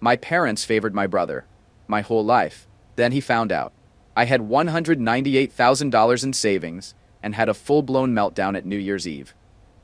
My parents favored my brother. My whole life. Then he found out. I had $198,000 in savings and had a full-blown meltdown at New Year's Eve.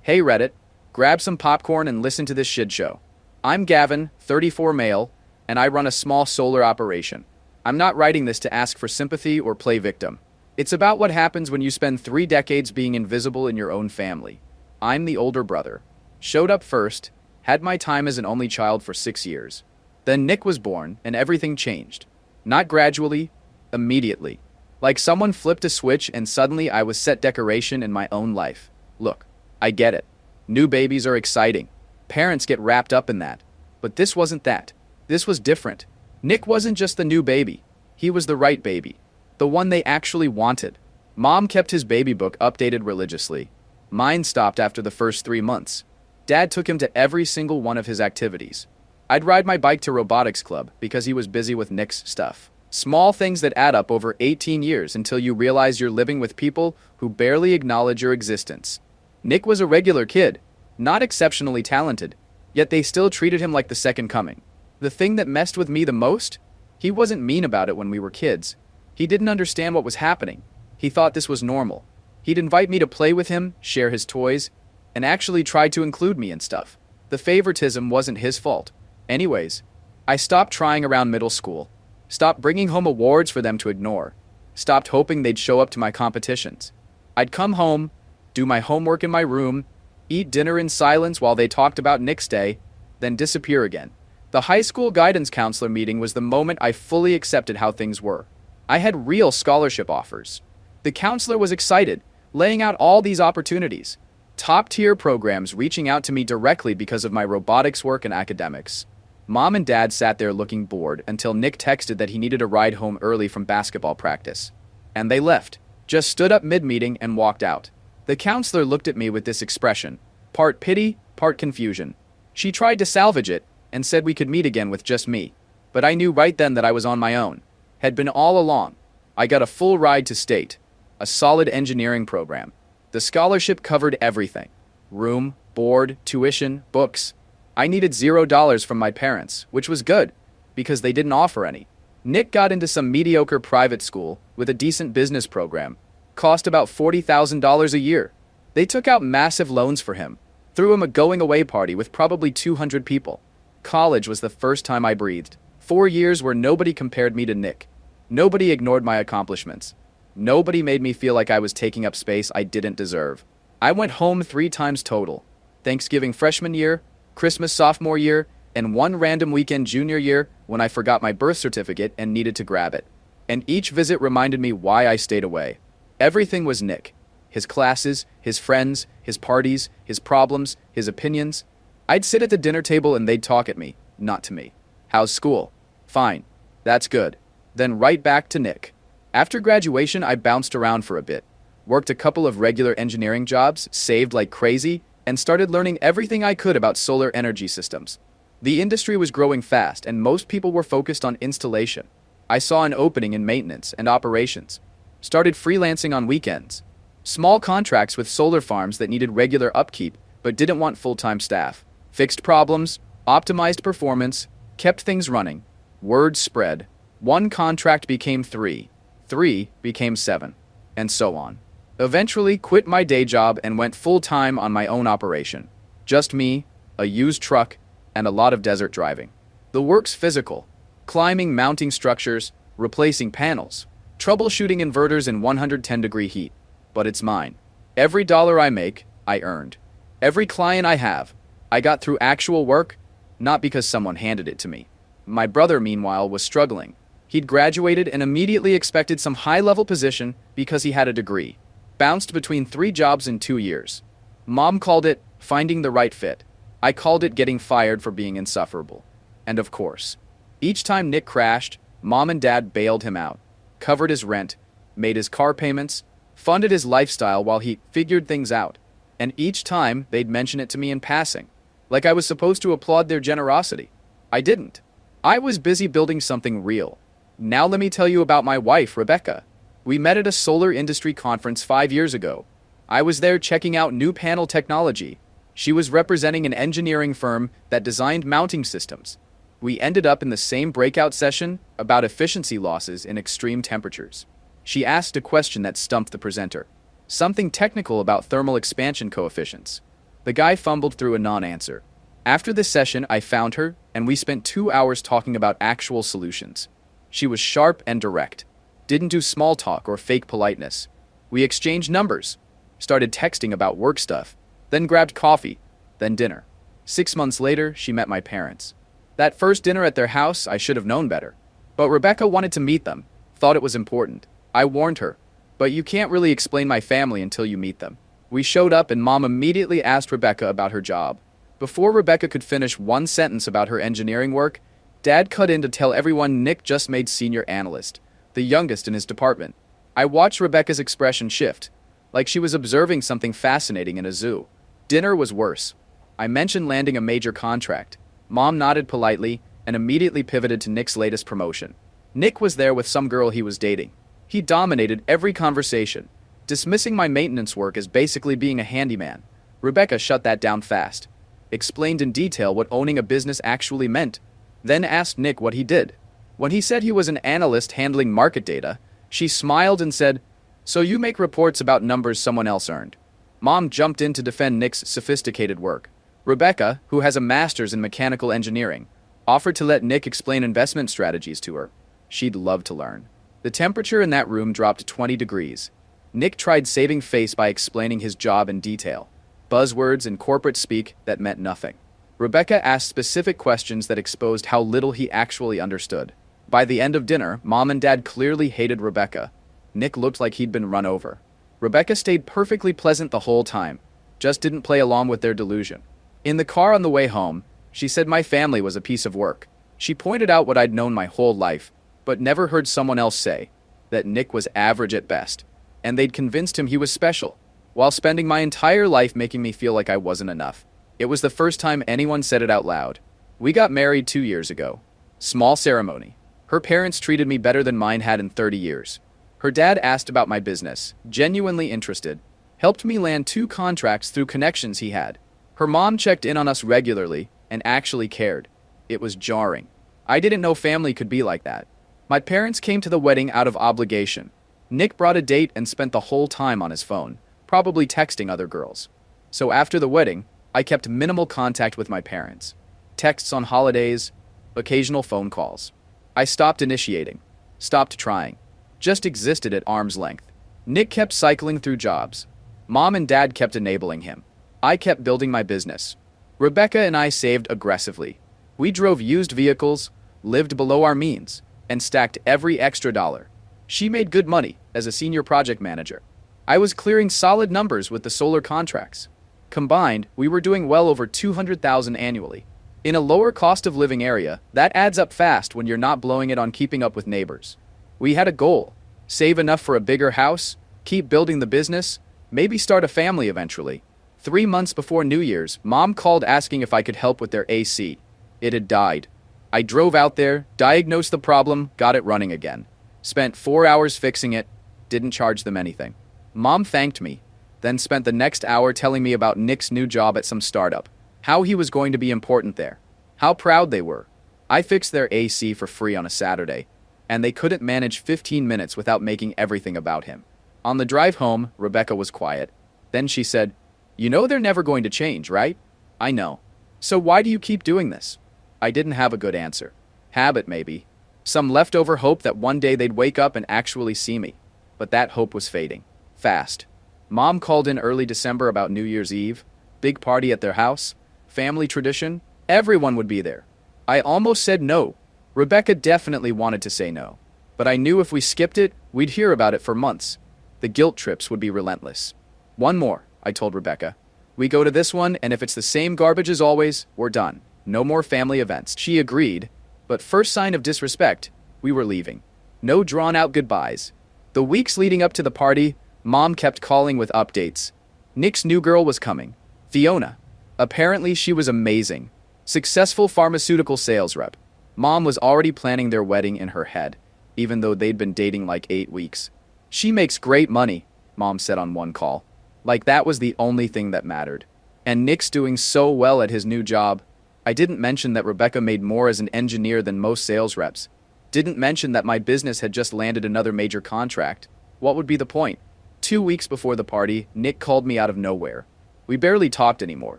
Hey Reddit, grab some popcorn and listen to this shit show. I'm Gavin, 34 male, and I run a small solar operation. I'm not writing this to ask for sympathy or play victim. It's about what happens when you spend 3 decades being invisible in your own family. I'm the older brother. Showed up first, had my time as an only child for 6 years. Then Nick was born, and everything changed. Not gradually, immediately. Like someone flipped a switch and suddenly I was set decoration in my own life. Look, I get it. New babies are exciting. Parents get wrapped up in that. But this wasn't that. This was different. Nick wasn't just the new baby. He was the right baby. The one they actually wanted. Mom kept his baby book updated religiously. Mine stopped after the first 3 months. Dad took him to every single one of his activities. I'd ride my bike to robotics club because he was busy with Nick's stuff. Small things that add up over 18 years until you realize you're living with people who barely acknowledge your existence. Nick was a regular kid, not exceptionally talented, yet they still treated him like the second coming. The thing that messed with me the most? He wasn't mean about it when we were kids. He didn't understand what was happening. He thought this was normal. He'd invite me to play with him, share his toys, and actually try to include me in stuff. The favoritism wasn't his fault. Anyways, I stopped trying around middle school. Stopped bringing home awards for them to ignore. Stopped hoping they'd show up to my competitions. I'd come home, do my homework in my room, eat dinner in silence while they talked about Nick's day, then disappear again. The high school guidance counselor meeting was the moment I fully accepted how things were. I had real scholarship offers. The counselor was excited, laying out all these opportunities. Top-tier programs reaching out to me directly because of my robotics work and academics. Mom and Dad sat there looking bored until Nick texted that he needed a ride home early from basketball practice. And they left, just stood up mid-meeting and walked out. The counselor looked at me with this expression, part pity, part confusion. She tried to salvage it and said we could meet again with just me. But I knew right then that I was on my own. Had been all along. I got a full ride to state. A solid engineering program. The scholarship covered everything. Room, board, tuition, books. I needed $0 from my parents, which was good, because they didn't offer any. Nick got into some mediocre private school with a decent business program. Cost about $40,000 a year. They took out massive loans for him. Threw him a going-away party with probably 200 people. College was the first time I breathed. 4 years where nobody compared me to Nick. Nobody ignored my accomplishments. Nobody made me feel like I was taking up space I didn't deserve. I went home 3 times total. Thanksgiving freshman year, Christmas sophomore year, and 1 random weekend junior year when I forgot my birth certificate and needed to grab it. And each visit reminded me why I stayed away. Everything was Nick. His classes, his friends, his parties, his problems, his opinions. I'd sit at the dinner table and they'd talk at me, not to me. How's school? Fine. That's good. Then right back to Nick. After graduation, I bounced around for a bit. Worked a couple of regular engineering jobs, saved like crazy, and started learning everything I could about solar energy systems. The industry was growing fast and most people were focused on installation. I saw an opening in maintenance and operations. Started freelancing on weekends. Small contracts with solar farms that needed regular upkeep but didn't want full-time staff. Fixed problems, optimized performance, kept things running. Word spread. 1 contract became 3. 3 became 7. And so on. Eventually quit my day job and went full-time on my own operation. Just me, a used truck, and a lot of desert driving. The work's physical. Climbing mounting structures, replacing panels, troubleshooting inverters in 110-degree heat. But it's mine. Every dollar I make, I earned. Every client I have, I got through actual work, not because someone handed it to me. My brother, meanwhile, was struggling. He'd graduated and immediately expected some high-level position because he had a degree. Bounced between 3 jobs in 2 years. Mom called it finding the right fit. I called it getting fired for being insufferable. And of course, each time Nick crashed, Mom and Dad bailed him out, covered his rent, made his car payments, funded his lifestyle while he figured things out. And each time they'd mention it to me in passing, like I was supposed to applaud their generosity. I didn't. I was busy building something real. Now let me tell you about my wife, Rebecca. We met at a solar industry conference 5 years ago. I was there checking out new panel technology. She was representing an engineering firm that designed mounting systems. We ended up in the same breakout session about efficiency losses in extreme temperatures. She asked a question that stumped the presenter. Something technical about thermal expansion coefficients. The guy fumbled through a non-answer. After this session, I found her, and we spent 2 hours talking about actual solutions. She was sharp and direct. Didn't do small talk or fake politeness. We exchanged numbers, started texting about work stuff, then grabbed coffee, then dinner. 6 months later, she met my parents. That first dinner at their house, I should have known better. But Rebecca wanted to meet them, thought it was important. I warned her, but you can't really explain my family until you meet them. We showed up and Mom immediately asked Rebecca about her job. Before Rebecca could finish one sentence about her engineering work, Dad cut in to tell everyone Nick just made senior analyst, the youngest in his department. I watched Rebecca's expression shift, like she was observing something fascinating in a zoo. Dinner was worse. I mentioned landing a major contract. Mom nodded politely and immediately pivoted to Nick's latest promotion. Nick was there with some girl he was dating. He dominated every conversation, dismissing my maintenance work as basically being a handyman. Rebecca shut that down fast, explained in detail what owning a business actually meant, then asked Nick what he did. When he said he was an analyst handling market data, she smiled and said, "So you make reports about numbers someone else earned." Mom jumped in to defend Nick's sophisticated work. Rebecca, who has a master's in mechanical engineering, offered to let Nick explain investment strategies to her. She'd love to learn. The temperature in that room dropped to 20 degrees. Nick tried saving face by explaining his job in detail. Buzzwords and corporate speak that meant nothing. Rebecca asked specific questions that exposed how little he actually understood. By the end of dinner, Mom and Dad clearly hated Rebecca. Nick looked like he'd been run over. Rebecca stayed perfectly pleasant the whole time, just didn't play along with their delusion. In the car on the way home, she said my family was a piece of work. She pointed out what I'd known my whole life, but never heard someone else say, that Nick was average at best, and they'd convinced him he was special, while spending my entire life making me feel like I wasn't enough. It was the first time anyone said it out loud. We got married 2 years ago. Small ceremony. Her parents treated me better than mine had in 30 years. Her dad asked about my business, genuinely interested, helped me land 2 contracts through connections he had. Her mom checked in on us regularly and actually cared. It was jarring. I didn't know family could be like that. My parents came to the wedding out of obligation. Nick brought a date and spent the whole time on his phone, probably texting other girls. So after the wedding, I kept minimal contact with my parents. Texts on holidays, occasional phone calls. I stopped initiating, stopped trying, just existed at arm's length. Nick kept cycling through jobs. Mom and Dad kept enabling him. I kept building my business. Rebecca and I saved aggressively. We drove used vehicles, lived below our means, and stacked every extra dollar. She made good money as a senior project manager. I was clearing solid numbers with the solar contracts. Combined, we were doing well over $200,000 annually. In a lower cost of living area, that adds up fast when you're not blowing it on keeping up with neighbors. We had a goal: save enough for a bigger house, keep building the business, maybe start a family eventually. 3 months before New Year's, Mom called asking if I could help with their AC. It had died. I drove out there, diagnosed the problem, got it running again. Spent 4 hours fixing it, didn't charge them anything. Mom thanked me, then spent the next hour telling me about Nick's new job at some startup, how he was going to be important there, how proud they were. I fixed their AC for free on a Saturday, and they couldn't manage 15 minutes without making everything about him. On the drive home, Rebecca was quiet. Then she said, "You know they're never going to change, right?" "I know. So why do you keep doing this?" I didn't have a good answer. Habit, maybe. Some leftover hope that one day they'd wake up and actually see me. But that hope was fading. Fast. Mom called in early December about New Year's Eve. Big party at their house. Family tradition. Everyone would be there. I almost said no. Rebecca definitely wanted to say no. But I knew if we skipped it, we'd hear about it for months. The guilt trips would be relentless. "One more," I told Rebecca. "We go to this one, and if it's the same garbage as always, we're done. No more family events." She agreed, but first sign of disrespect, we were leaving. No drawn-out goodbyes. The weeks leading up to the party, Mom kept calling with updates. Nick's new girl was coming. Fiona. Apparently she was amazing. Successful pharmaceutical sales rep. Mom was already planning their wedding in her head, even though they'd been dating like 8 weeks. "She makes great money," Mom said on one call. Like that was the only thing that mattered. And Nick's doing so well at his new job. I didn't mention that Rebecca made more as an engineer than most sales reps. Didn't mention that my business had just landed another major contract. What would be the point? 2 weeks before the party, Nick called me out of nowhere. We barely talked anymore,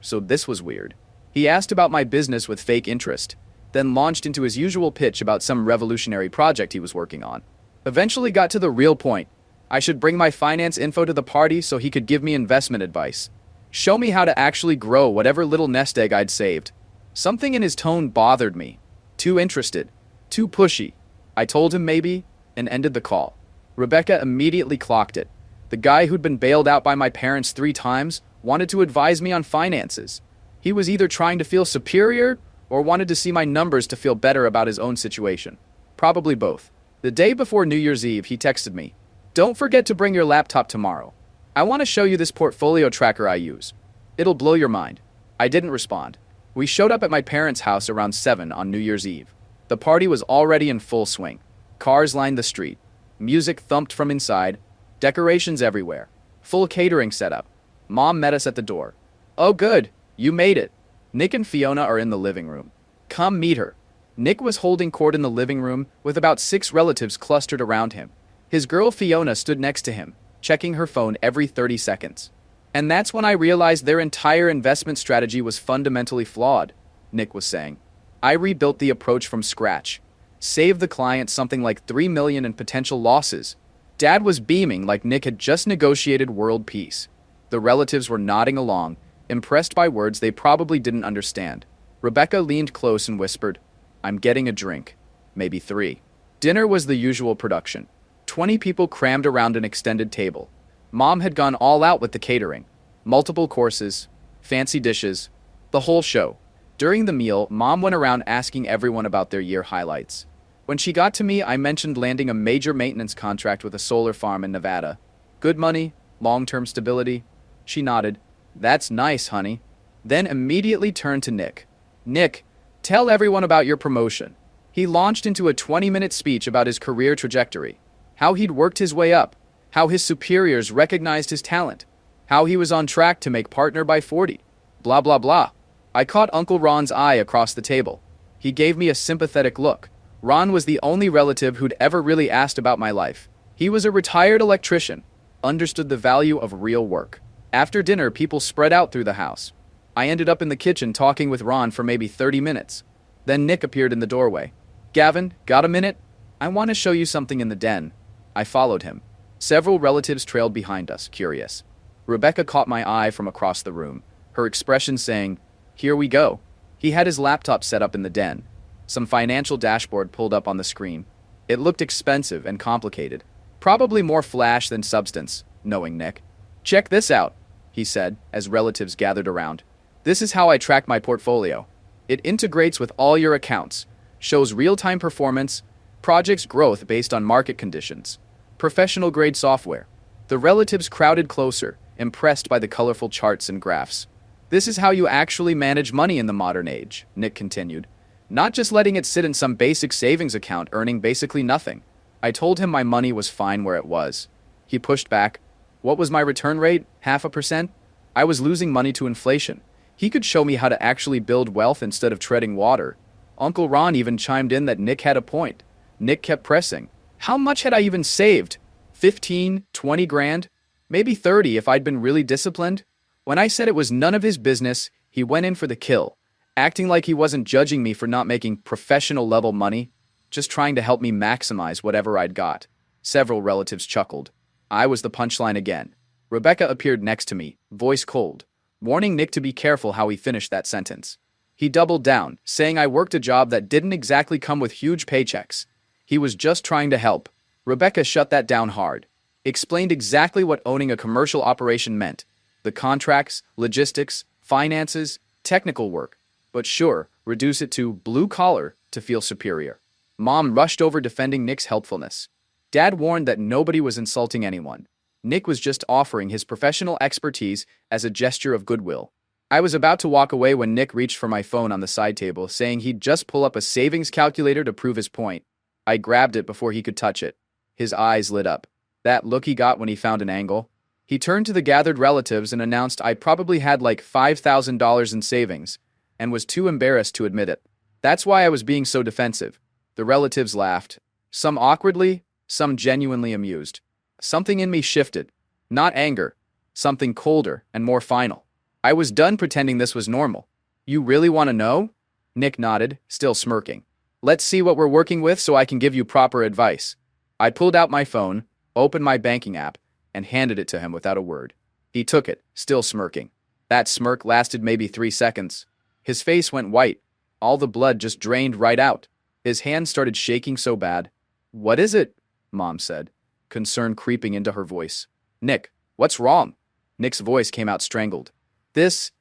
so this was weird. He asked about my business with fake interest, then launched into his usual pitch about some revolutionary project he was working on. Eventually got to the real point. I should bring my finance info to the party so he could give me investment advice. Show me how to actually grow whatever little nest egg I'd saved. Something in his tone bothered me. Too interested. Too pushy. I told him maybe, and ended the call. Rebecca immediately clocked it. The guy who'd been bailed out by my parents 3 times wanted to advise me on finances. He was either trying to feel superior or wanted to see my numbers to feel better about his own situation. Probably both. The day before New Year's Eve, he texted me, "Don't forget to bring your laptop tomorrow. I want to show you this portfolio tracker I use. It'll blow your mind." I didn't respond. We showed up at my parents' house around 7 on New Year's Eve. The party was already in full swing. Cars lined the street. Music thumped from inside. Decorations everywhere. Full catering setup. Mom met us at the door. "Oh good, you made it. Nick and Fiona are in the living room. Come meet her." Nick was holding court in the living room with about 6 relatives clustered around him. His girl Fiona stood next to him, checking her phone every 30 seconds. "And that's when I realized their entire investment strategy was fundamentally flawed," Nick was saying. "I rebuilt the approach from scratch. Saved the client something like $3 million in potential losses." Dad was beaming like Nick had just negotiated world peace. The relatives were nodding along, impressed by words they probably didn't understand. Rebecca leaned close and whispered, "I'm getting a drink. Maybe 3. Dinner was the usual production. 20 people crammed around an extended table. Mom had gone all out with the catering. Multiple courses, fancy dishes, the whole show. During the meal, Mom went around asking everyone about their year highlights. When she got to me, I mentioned landing a major maintenance contract with a solar farm in Nevada. Good money, long-term stability. She nodded. "That's nice, honey." Then immediately turned to Nick. "Nick, tell everyone about your promotion." He launched into a 20-minute speech about his career trajectory, how he'd worked his way up, how his superiors recognized his talent, how he was on track to make partner by 40. Blah, blah, blah. I caught Uncle Ron's eye across the table. He gave me a sympathetic look. Ron was the only relative who'd ever really asked about my life. He was a retired electrician, understood the value of real work. After dinner, people spread out through the house. I ended up in the kitchen talking with Ron for maybe 30 minutes. Then Nick appeared in the doorway. "Gavin, got a minute? I want to show you something in the den." I followed him. Several relatives trailed behind us, curious. Rebecca caught my eye from across the room, her expression saying, "Here we go." He had his laptop set up in the den. Some financial dashboard pulled up on the screen. It looked expensive and complicated. Probably more flash than substance, knowing Nick. "Check this out," he said, as relatives gathered around. "This is how I track my portfolio. It integrates with all your accounts, shows real-time performance, projects growth based on market conditions. Professional-grade software." The relatives crowded closer, impressed by the colorful charts and graphs. "This is how you actually manage money in the modern age," Nick continued. "Not just letting it sit in some basic savings account earning basically nothing." I told him my money was fine where it was. He pushed back. What was my return rate? 0.5%? I was losing money to inflation. He could show me how to actually build wealth instead of treading water. Uncle Ron even chimed in that Nick had a point. Nick kept pressing. How much had I even saved? 15, 20 grand? Maybe 30 if I'd been really disciplined? When I said it was none of his business, he went in for the kill, acting like he wasn't judging me for not making professional-level money, just trying to help me maximize whatever I'd got. Several relatives chuckled. I was the punchline again. Rebecca appeared next to me, voice cold, warning Nick to be careful how he finished that sentence. He doubled down, saying I worked a job that didn't exactly come with huge paychecks. He was just trying to help. Rebecca shut that down hard, explained exactly what owning a commercial operation meant. The contracts, logistics, finances, technical work. But sure, reduce it to blue collar to feel superior. Mom rushed over defending Nick's helpfulness. Dad warned that nobody was insulting anyone. Nick was just offering his professional expertise as a gesture of goodwill. I was about to walk away when Nick reached for my phone on the side table, saying he'd just pull up a savings calculator to prove his point. I grabbed it before he could touch it. His eyes lit up. That look he got when he found an angle. He turned to the gathered relatives and announced I probably had like $5,000 in savings. and was too embarrassed to admit it. That's why I was being so defensive. The relatives laughed, some awkwardly, some genuinely amused. Something in me shifted. Not anger, something colder and more final. I was done pretending this was normal. You really want to know? Nick nodded, still smirking. Let's see what we're working with so I can give you proper advice. I pulled out my phone, opened my banking app, and handed it to him without a word. He took it, still smirking. That smirk lasted maybe 3 seconds. His face went white. All the blood just drained right out. His hand started shaking so bad. What is it? Mom said, concern creeping into her voice. Nick, what's wrong? Nick's voice came out strangled. This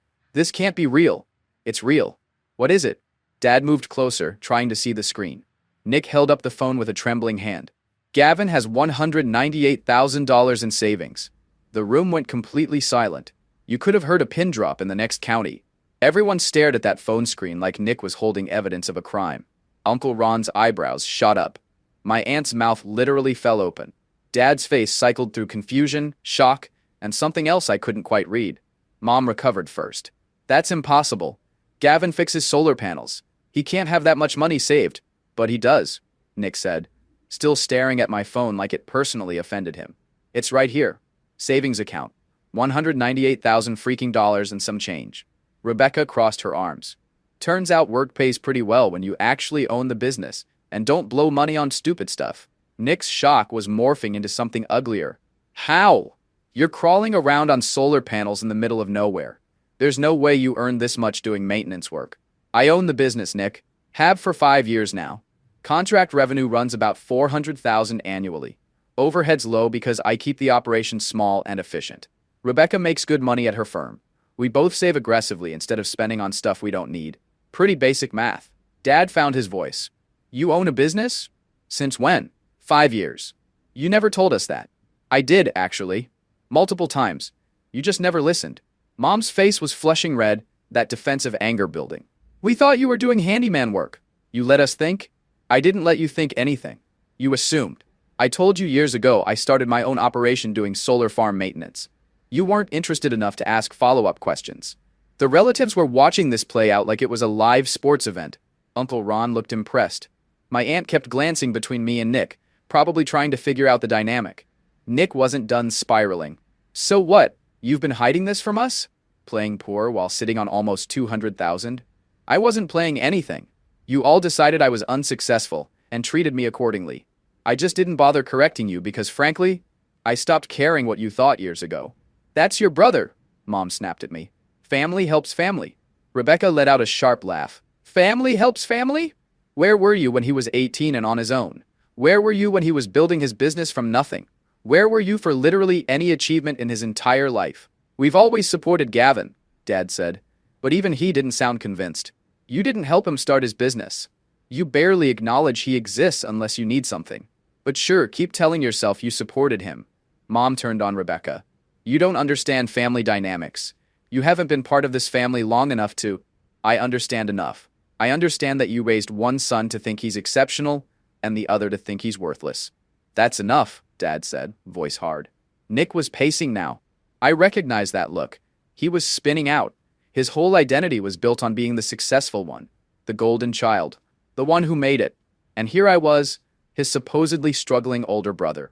can't be real. It's real. What is it? Dad moved closer, trying to see the screen. Nick held up the phone with a trembling hand. Gavin has $198,000 in savings. The room went completely silent. You could have heard a pin drop in the next county. Everyone stared at that phone screen like Nick was holding evidence of a crime. Uncle Ron's eyebrows shot up. My aunt's mouth literally fell open. Dad's face cycled through confusion, shock, and something else I couldn't quite read. Mom recovered first. That's impossible. Gavin fixes solar panels. He can't have that much money saved. But he does, Nick said, still staring at my phone like it personally offended him. It's right here. Savings account. 198,000 freaking dollars and some change. Rebecca crossed her arms. Turns out work pays pretty well when you actually own the business and don't blow money on stupid stuff. Nick's shock was morphing into something uglier. How? You're crawling around on solar panels in the middle of nowhere. There's no way you earn this much doing maintenance work. I own the business, Nick. Have for 5 years now. Contract revenue runs about $400,000 annually. Overhead's low because I keep the operation small and efficient. Rebecca makes good money at her firm. We both save aggressively instead of spending on stuff we don't need. Pretty basic math. Dad found his voice. You own a business? Since when? 5 years. You never told us that. I did, actually. Multiple times. You just never listened. Mom's face was flushing red, that defensive anger building. We thought you were doing handyman work. You let us think? I didn't let you think anything. You assumed. I told you years ago I started my own operation doing solar farm maintenance. You weren't interested enough to ask follow-up questions. The relatives were watching this play out like it was a live sports event. Uncle Ron looked impressed. My aunt kept glancing between me and Nick, probably trying to figure out the dynamic. Nick wasn't done spiraling. So what? You've been hiding this from us? Playing poor while sitting on almost 200,000? I wasn't playing anything. You all decided I was unsuccessful and treated me accordingly. I just didn't bother correcting you because, frankly, I stopped caring what you thought years ago. That's your brother, Mom snapped at me. Family helps family. Rebecca let out a sharp laugh. Family helps family? Where were you when he was 18 and on his own? Where were you when he was building his business from nothing? Where were you for literally any achievement in his entire life? We've always supported Gavin, Dad said, but even he didn't sound convinced. You didn't help him start his business. You barely acknowledge he exists unless you need something. But sure, keep telling yourself you supported him. Mom turned on Rebecca. You don't understand family dynamics. You haven't been part of this family long enough to... I understand enough. I understand that you raised one son to think he's exceptional and the other to think he's worthless. That's enough, Dad said, voice hard. Nick was pacing now. I recognized that look. He was spinning out. His whole identity was built on being the successful one, the golden child, the one who made it. And here I was, his supposedly struggling older brother.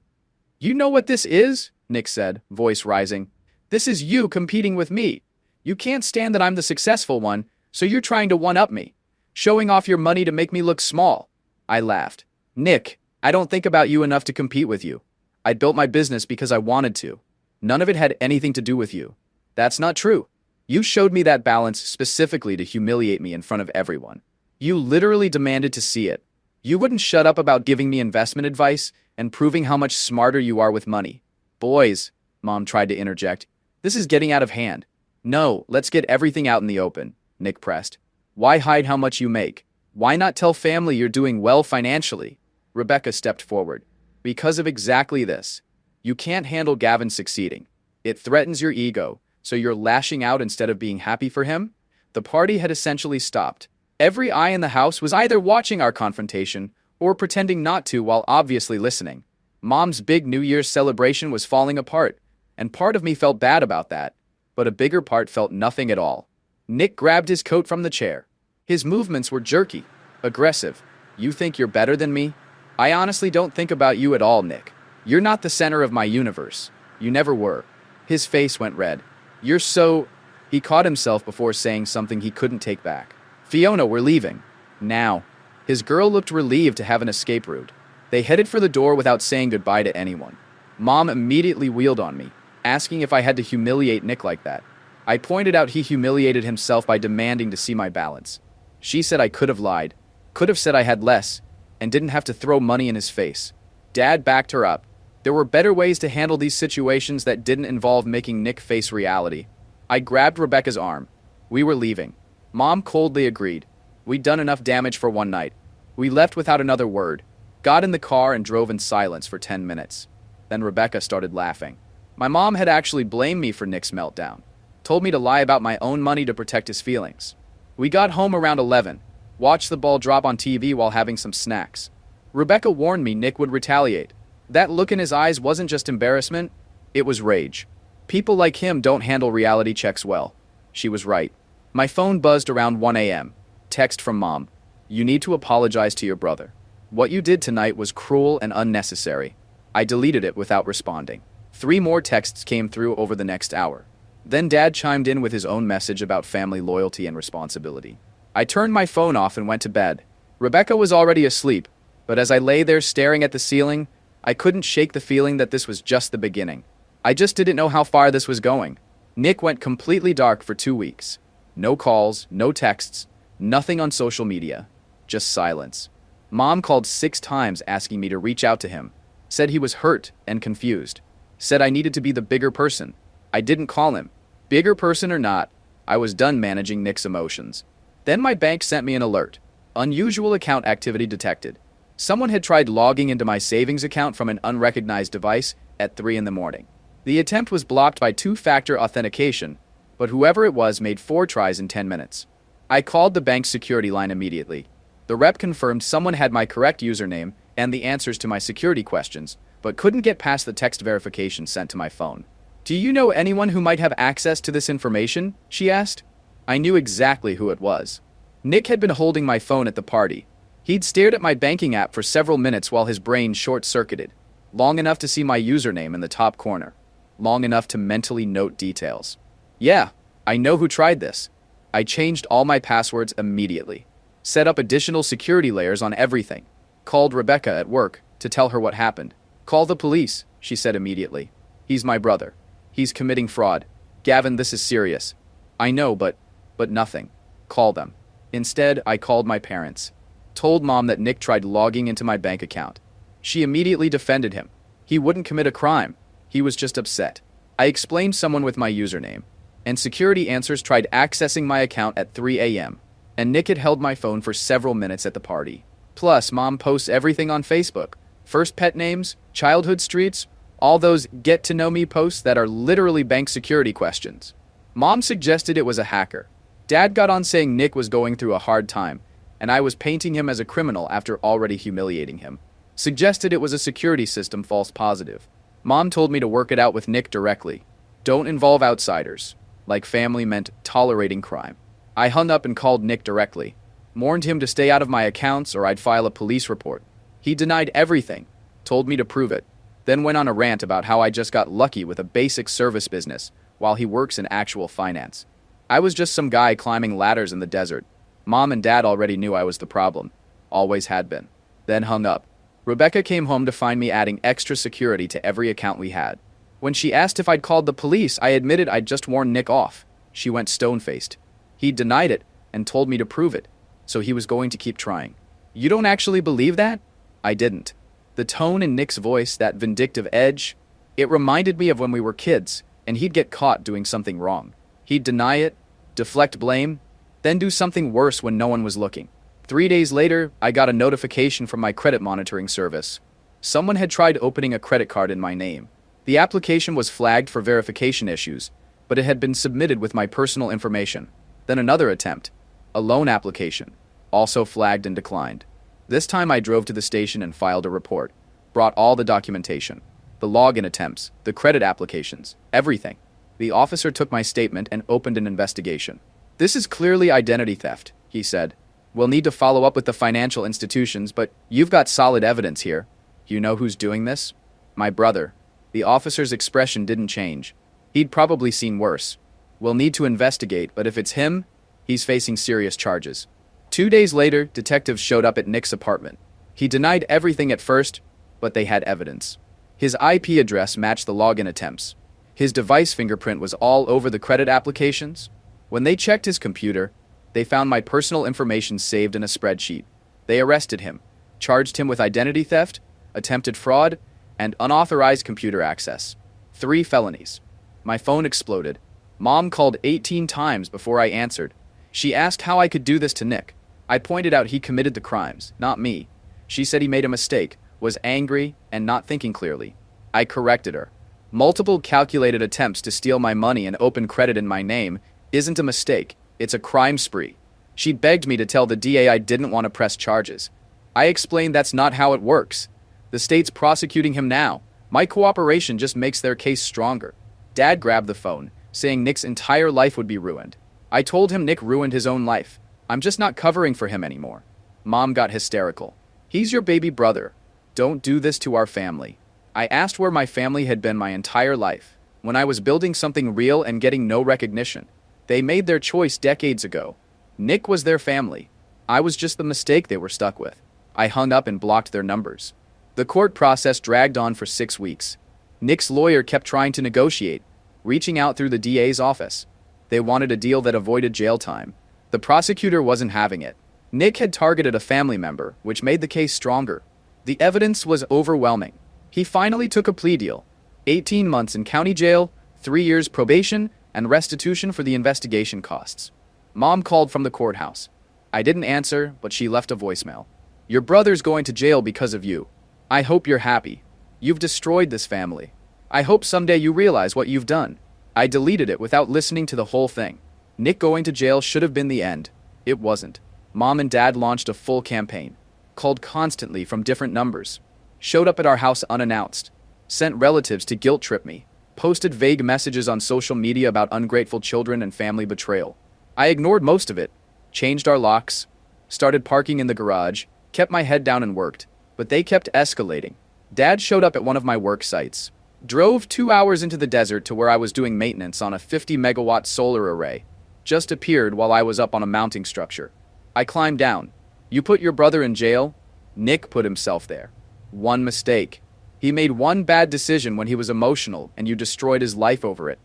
You know what this is? Nick said, voice rising. This is you competing with me. You can't stand that I'm the successful one, so you're trying to one-up me, showing off your money to make me look small. I laughed. Nick, I don't think about you enough to compete with you. I built my business because I wanted to. None of it had anything to do with you. That's not true. You showed me that balance specifically to humiliate me in front of everyone. You literally demanded to see it. You wouldn't shut up about giving me investment advice and proving how much smarter you are with money. Boys, Mom tried to interject, this is getting out of hand. No, let's get everything out in the open, Nick pressed. Why hide how much you make? Why not tell family you're doing well financially? Rebecca stepped forward. Because of exactly this. You can't handle Gavin succeeding. It threatens your ego, so you're lashing out instead of being happy for him? The party had essentially stopped. Every eye in the house was either watching our confrontation or pretending not to while obviously listening. Mom's big New Year's celebration was falling apart, and part of me felt bad about that, but a bigger part felt nothing at all. Nick grabbed his coat from the chair. His movements were jerky, aggressive. You think you're better than me? I honestly don't think about you at all, Nick. You're not the center of my universe. You never were. His face went red. You're so... He caught himself before saying something he couldn't take back. Fiona, we're leaving. Now. His girl looked relieved to have an escape route. They headed for the door without saying goodbye to anyone. Mom immediately wheeled on me, asking if I had to humiliate Nick like that. I pointed out he humiliated himself by demanding to see my balance. She said I could have lied, could have said I had less, and didn't have to throw money in his face. Dad backed her up. There were better ways to handle these situations that didn't involve making Nick face reality. I grabbed Rebecca's arm. We were leaving. Mom coldly agreed. We'd done enough damage for one night. We left without another word, got in the car and drove in silence for 10 minutes. Then Rebecca started laughing. My mom had actually blamed me for Nick's meltdown, told me to lie about my own money to protect his feelings. We got home around 11, watched the ball drop on TV while having some snacks. Rebecca warned me Nick would retaliate. That look in his eyes wasn't just embarrassment, it was rage. People like him don't handle reality checks well. She was right. My phone buzzed around 1 a.m. Text from Mom. You need to apologize to your brother. What you did tonight was cruel and unnecessary. I deleted it without responding. 3 more texts came through over the next hour. Then Dad chimed in with his own message about family loyalty and responsibility. I turned my phone off and went to bed. Rebecca was already asleep, but as I lay there staring at the ceiling, I couldn't shake the feeling that this was just the beginning. I just didn't know how far this was going. Nick went completely dark for 2 weeks. No calls, no texts, nothing on social media. Just silence. Mom called 6 times asking me to reach out to him. Said he was hurt and confused. Said I needed to be the bigger person. I didn't call him. Bigger person or not, I was done managing Nick's emotions. Then my bank sent me an alert. Unusual account activity detected. Someone had tried logging into my savings account from an unrecognized device at 3 in the morning. The attempt was blocked by 2-factor authentication, but whoever it was made 4 tries in 10 minutes. I called the bank's security line immediately. The rep confirmed someone had my correct username and the answers to my security questions, but couldn't get past the text verification sent to my phone. Do you know anyone who might have access to this information? She asked. I knew exactly who it was. Nick had been holding my phone at the party. He'd stared at my banking app for several minutes while his brain short-circuited, long enough to see my username in the top corner, long enough to mentally note details. Yeah, I know who tried this. I changed all my passwords immediately, set up additional security layers on everything, called Rebecca at work to tell her what happened. Call the police, she said immediately. He's my brother. He's committing fraud. Gavin, this is serious. I know, but nothing. Call them. Instead, I called my parents. Told Mom that Nick tried logging into my bank account. She immediately defended him. He wouldn't commit a crime. He was just upset. I explained someone with my username, and security answers tried accessing my account at 3 a.m., and Nick had held my phone for several minutes at the party. Plus, Mom posts everything on Facebook. First pet names, childhood streets, all those get-to-know-me posts that are literally bank security questions. Mom suggested it was a hacker. Dad got on saying Nick was going through a hard time, and I was painting him as a criminal after already humiliating him. Suggested it was a security system false positive. Mom told me to work it out with Nick directly. Don't involve outsiders. Like family meant tolerating crime. I hung up and called Nick directly. Warned him to stay out of my accounts or I'd file a police report. He denied everything. Told me to prove it. Then went on a rant about how I just got lucky with a basic service business while he works in actual finance. I was just some guy climbing ladders in the desert. Mom and Dad already knew I was the problem. Always had been. Then hung up. Rebecca came home to find me adding extra security to every account we had. When she asked if I'd called the police, I admitted I'd just warned Nick off. She went stone-faced. He denied it and told me to prove it, so he was going to keep trying. You don't actually believe that? I didn't. The tone in Nick's voice, that vindictive edge, it reminded me of when we were kids, and he'd get caught doing something wrong. He'd deny it, deflect blame, then do something worse when no one was looking. 3 days later, I got a notification from my credit monitoring service. Someone had tried opening a credit card in my name. The application was flagged for verification issues, but it had been submitted with my personal information. Then another attempt, a loan application, also flagged and declined. This time I drove to the station and filed a report. Brought all the documentation, the login attempts, the credit applications, everything. The officer took my statement and opened an investigation. This is clearly identity theft, he said. We'll need to follow up with the financial institutions, but you've got solid evidence here. You know who's doing this? My brother. The officer's expression didn't change. He'd probably seen worse. We'll need to investigate, but if it's him, he's facing serious charges. 2 days later, detectives showed up at Nick's apartment. He denied everything at first, but they had evidence. His IP address matched the login attempts. His device fingerprint was all over the credit applications. When they checked his computer, they found my personal information saved in a spreadsheet. They arrested him, charged him with identity theft, attempted fraud, and unauthorized computer access. 3 felonies. My phone exploded. Mom called 18 times before I answered. She asked how I could do this to Nick. I pointed out he committed the crimes, not me. She said he made a mistake, was angry, and not thinking clearly. I corrected her. Multiple calculated attempts to steal my money and open credit in my name isn't a mistake, it's a crime spree. She begged me to tell the DA I didn't want to press charges. I explained that's not how it works. The state's prosecuting him now. My cooperation just makes their case stronger. Dad grabbed the phone, saying Nick's entire life would be ruined. I told him Nick ruined his own life. I'm just not covering for him anymore. Mom got hysterical. He's your baby brother. Don't do this to our family. I asked where my family had been my entire life, when I was building something real and getting no recognition. They made their choice decades ago. Nick was their family. I was just the mistake they were stuck with. I hung up and blocked their numbers. The court process dragged on for 6 weeks. Nick's lawyer kept trying to negotiate, reaching out through the DA's office. They wanted a deal that avoided jail time. The prosecutor wasn't having it. Nick had targeted a family member, which made the case stronger. The evidence was overwhelming. He finally took a plea deal. 18 months in county jail, 3 years probation, and restitution for the investigation costs. Mom called from the courthouse. I didn't answer, but she left a voicemail. Your brother's going to jail because of you. I hope you're happy. You've destroyed this family. I hope someday you realize what you've done. I deleted it without listening to the whole thing. Nick going to jail should have been the end. It wasn't. Mom and Dad launched a full campaign. Called constantly from different numbers. Showed up at our house unannounced. Sent relatives to guilt trip me. Posted vague messages on social media about ungrateful children and family betrayal. I ignored most of it. Changed our locks. Started parking in the garage. Kept my head down and worked. But they kept escalating. Dad showed up at one of my work sites. Drove 2 hours into the desert to where I was doing maintenance on a 50-megawatt solar array. Just appeared while I was up on a mounting structure. I climbed down. You put your brother in jail? Nick put himself there. One mistake. He made one bad decision when he was emotional and you destroyed his life over it.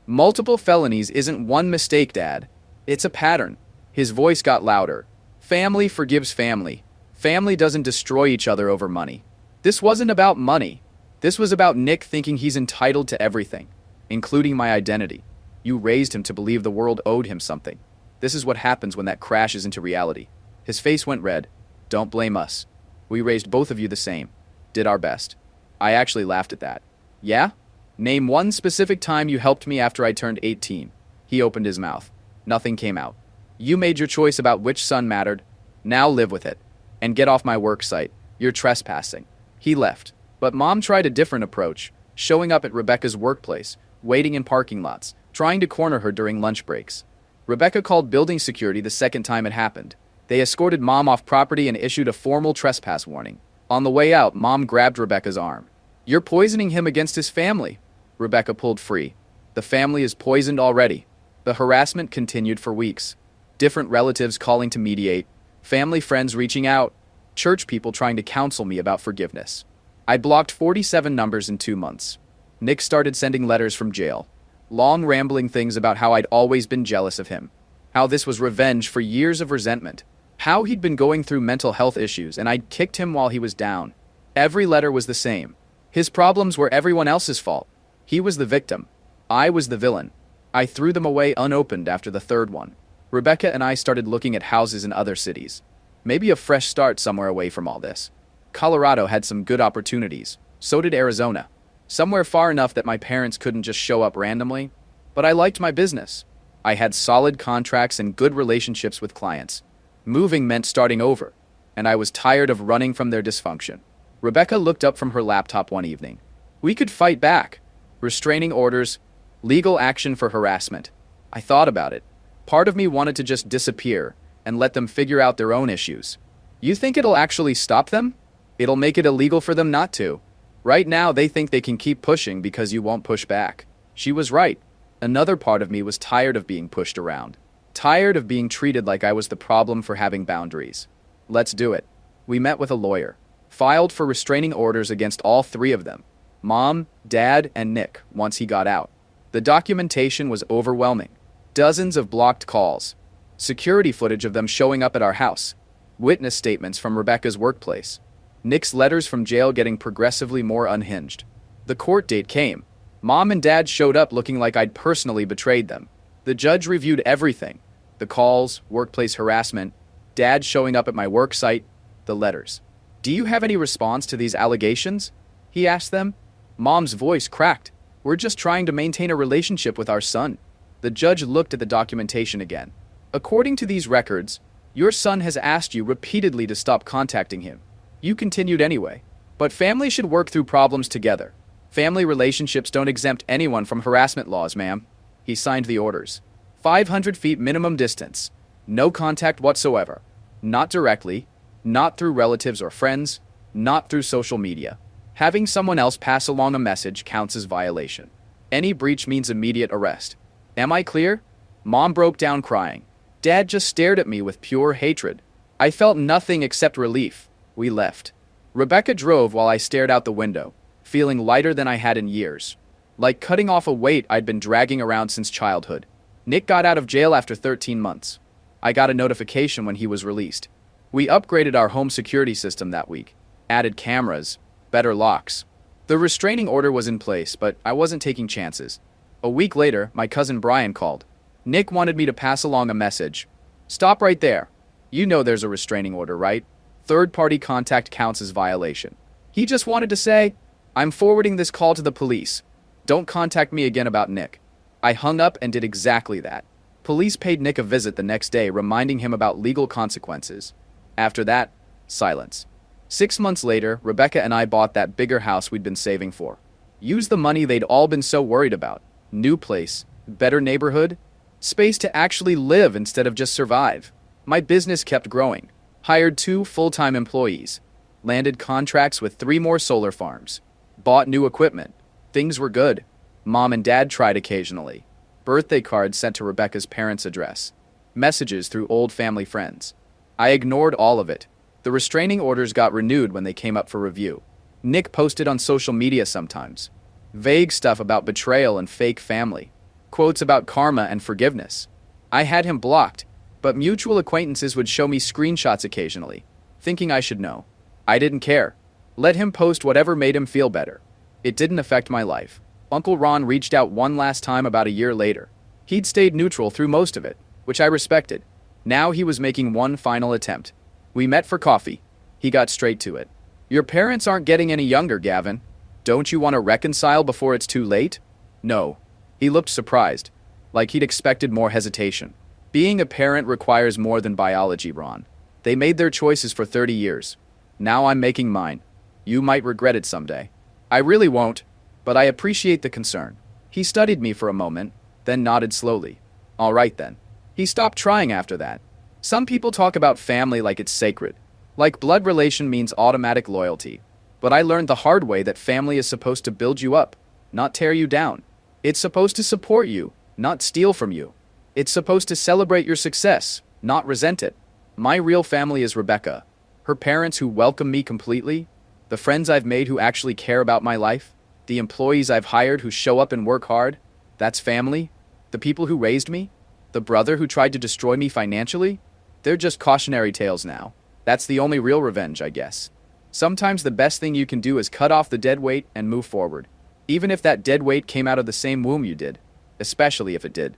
Multiple felonies isn't one mistake, Dad. It's a pattern. His voice got louder. Family forgives family. Family doesn't destroy each other over money. This wasn't about money. This was about Nick thinking he's entitled to everything, including my identity. You raised him to believe the world owed him something. This is what happens when that crashes into reality. His face went red. Don't blame us. We raised both of you the same. Did our best. I actually laughed at that. Yeah? Name one specific time you helped me after I turned 18. He opened his mouth. Nothing came out. You made your choice about which son mattered. Now live with it. And get off my work site. You're trespassing. He left. But Mom tried a different approach, showing up at Rebecca's workplace, waiting in parking lots, trying to corner her during lunch breaks. Rebecca called building security the second time it happened. They escorted Mom off property and issued a formal trespass warning. On the way out, Mom grabbed Rebecca's arm. You're poisoning him against his family. Rebecca pulled free. The family is poisoned already. The harassment continued for weeks. Different relatives calling to mediate. Family friends reaching out. Church people trying to counsel me about forgiveness. I blocked 47 numbers in 2 months. Nick started sending letters from jail. Long rambling things about how I'd always been jealous of him. How this was revenge for years of resentment. How he'd been going through mental health issues and I'd kicked him while he was down. Every letter was the same. His problems were everyone else's fault. He was the victim. I was the villain. I threw them away unopened after the 3rd one. Rebecca and I started looking at houses in other cities. Maybe a fresh start somewhere away from all this. Colorado had some good opportunities. So did Arizona. Somewhere far enough that my parents couldn't just show up randomly. But I liked my business. I had solid contracts and good relationships with clients. Moving meant starting over, and I was tired of running from their dysfunction. Rebecca looked up from her laptop one evening. We could fight back. Restraining orders, legal action for harassment. I thought about it. Part of me wanted to just disappear and let them figure out their own issues. You think it'll actually stop them? It'll make it illegal for them not to. Right now, they think they can keep pushing because you won't push back. She was right. Another part of me was tired of being pushed around. Tired of being treated like I was the problem for having boundaries. Let's do it. We met with a lawyer. Filed for restraining orders against all three of them. Mom, Dad, and Nick, once he got out. The documentation was overwhelming. Dozens of blocked calls. Security footage of them showing up at our house. Witness statements from Rebecca's workplace. Nick's letters from jail getting progressively more unhinged. The court date came. Mom and Dad showed up looking like I'd personally betrayed them. The judge reviewed everything. The calls, workplace harassment, Dad showing up at my work site, the letters. Do you have any response to these allegations? He asked them. Mom's voice cracked. We're just trying to maintain a relationship with our son. The judge looked at the documentation again. According to these records, your son has asked you repeatedly to stop contacting him. You continued anyway. But family should work through problems together. Family relationships don't exempt anyone from harassment laws, ma'am. He signed the orders. 500 feet minimum distance. No contact whatsoever. Not directly. Not through relatives or friends. Not through social media. Having someone else pass along a message counts as violation. Any breach means immediate arrest. Am I clear? Mom broke down crying. Dad just stared at me with pure hatred. I felt nothing except relief. We left. Rebecca drove while I stared out the window, feeling lighter than I had in years. Like cutting off a weight I'd been dragging around since childhood. Nick got out of jail after 13 months. I got a notification when he was released. We upgraded our home security system that week. Added cameras, better locks. The restraining order was in place, but I wasn't taking chances. A week later, my cousin Brian called. Nick wanted me to pass along a message. Stop right there. You know there's a restraining order, right? Third-party contact counts as violation. He just wanted to say, I'm forwarding this call to the police. Don't contact me again about Nick. I hung up and did exactly that. Police paid Nick a visit the next day, reminding him about legal consequences. After that, silence. 6 months later, Rebecca and I bought that bigger house we'd been saving for. Used the money they'd all been so worried about. New place, better neighborhood, space to actually live instead of just survive. My business kept growing. Hired 2 full-time employees. Landed contracts with 3 more solar farms. Bought new equipment. Things were good. Mom and Dad tried occasionally. Birthday cards sent to Rebecca's parents' address. Messages through old family friends. I ignored all of it. The restraining orders got renewed when they came up for review. Nick posted on social media sometimes. Vague stuff about betrayal and fake family. Quotes about karma and forgiveness. I had him blocked, but mutual acquaintances would show me screenshots occasionally, thinking I should know. I didn't care. Let him post whatever made him feel better. It didn't affect my life. Uncle Ron reached out one last time about a year later. He'd stayed neutral through most of it, which I respected. Now he was making one final attempt. We met for coffee. He got straight to it. Your parents aren't getting any younger, Gavin. Don't you want to reconcile before it's too late? No. He looked surprised, like he'd expected more hesitation. Being a parent requires more than biology, Ron. They made their choices for 30 years. Now I'm making mine. You might regret it someday. I really won't, but I appreciate the concern. He studied me for a moment, then nodded slowly. All right then. He stopped trying after that. Some people talk about family like it's sacred. Like blood relation means automatic loyalty. But I learned the hard way that family is supposed to build you up, not tear you down. It's supposed to support you, not steal from you. It's supposed to celebrate your success, not resent it. My real family is Rebecca. Her parents who welcome me completely. The friends I've made who actually care about my life. The employees I've hired who show up and work hard. That's family. The people who raised me. The brother who tried to destroy me financially. They're just cautionary tales now. That's the only real revenge, I guess. Sometimes the best thing you can do is cut off the dead weight and move forward. Even if that dead weight came out of the same womb you did. Especially if it did.